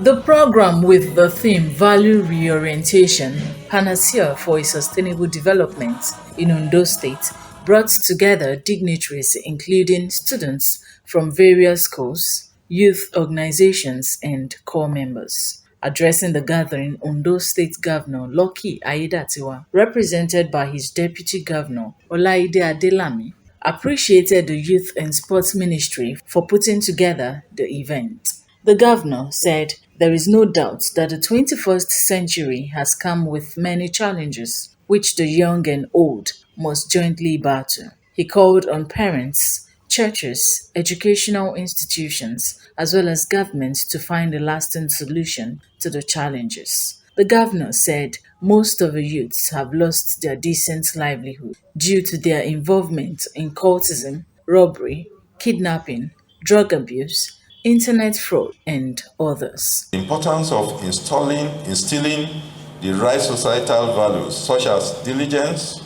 The program, with the theme Value Reorientation, Panacea for a Sustainable Development in Ondo State, brought together dignitaries including students from various schools, youth organizations, and core members. Addressing the gathering, Ondo State Governor Lucky Alyedatiwa, represented by his Deputy Governor Adelami, appreciated the Youth and Sports Ministry for putting together the event. The governor said there is no doubt that the 21st century has come with many challenges, which the young and old must jointly battle. He called on parents, churches, educational institutions, as well as governments to find a lasting solution to the challenges. The governor said most of the youths have lost their decent livelihood due to their involvement in cultism, robbery, kidnapping, drug abuse, internet fraud, and others. The importance of instilling the right societal values such as diligence,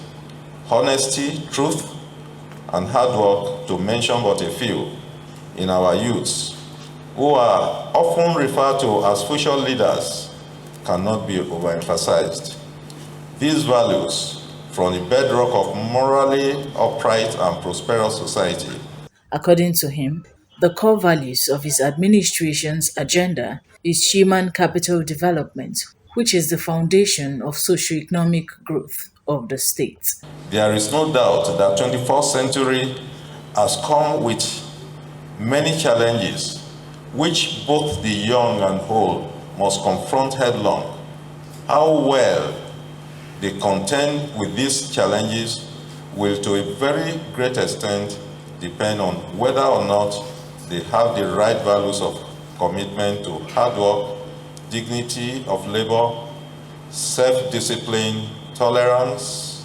honesty, truth, and hard work, to mention but a few, in our youths, who are often referred to as future leaders, cannot be overemphasized. These values from the bedrock of morally upright and prosperous society. According to him, the core values of his administration's agenda is human capital development, which is the foundation of socio-economic growth of the state. There is no doubt that 21st century has come with many challenges, which both the young and old must confront headlong. How well they contend with these challenges will, to a very great extent, depend on whether or not they have the right values of commitment to hard work, dignity of labor, self-discipline, tolerance,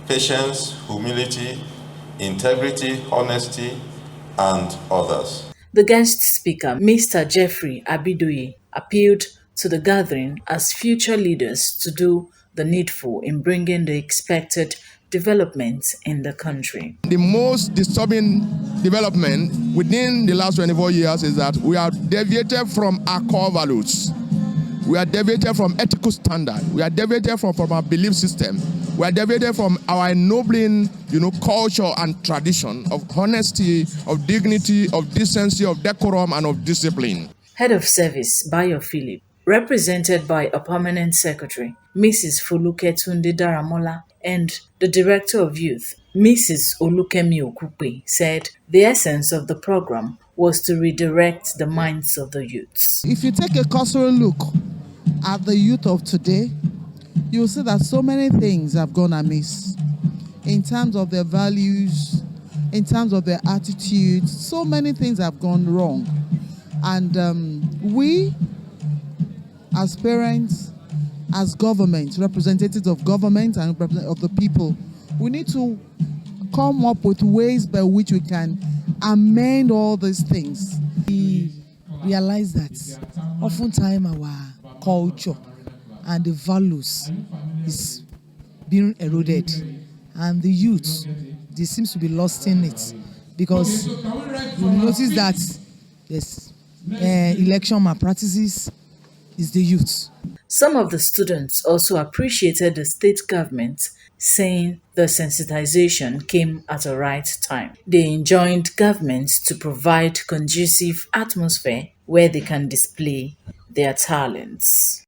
patience, humility, integrity, honesty, and others. The guest speaker, Mr. Jeffrey Abidoye, appealed to the gathering as future leaders to do the needful in bringing the expected development in the country. The most disturbing development within the last 24 years is that we are deviated from our core values. We are deviated from ethical standard. We are deviated from our belief system. We are deviated from our ennobling, culture and tradition of honesty, of dignity, of decency, of decorum, and of discipline. Head of Service, Bayo Philip, represented by a permanent secretary, Mrs. Foluke Tunde Daramola, and the Director of Youth, Mrs. Olukemi Okupe, said the essence of the program was to redirect the minds of the youths. If you take a cursory look at the youth of today, you will see that so many things have gone amiss in terms of their values, in terms of their attitudes. So many things have gone wrong. And we, as parents, as government, representatives of government and of the people, we need to come up with ways by which we can amend all these things. We realize that oftentimes our culture and the values is being eroded, and the youth, they seem to be lost in it, because you notice that there's election malpractices is the youth. Some of the students also appreciated the state government, saying the sensitization came at a right time. They enjoined government to provide conducive atmosphere where they can display their talents.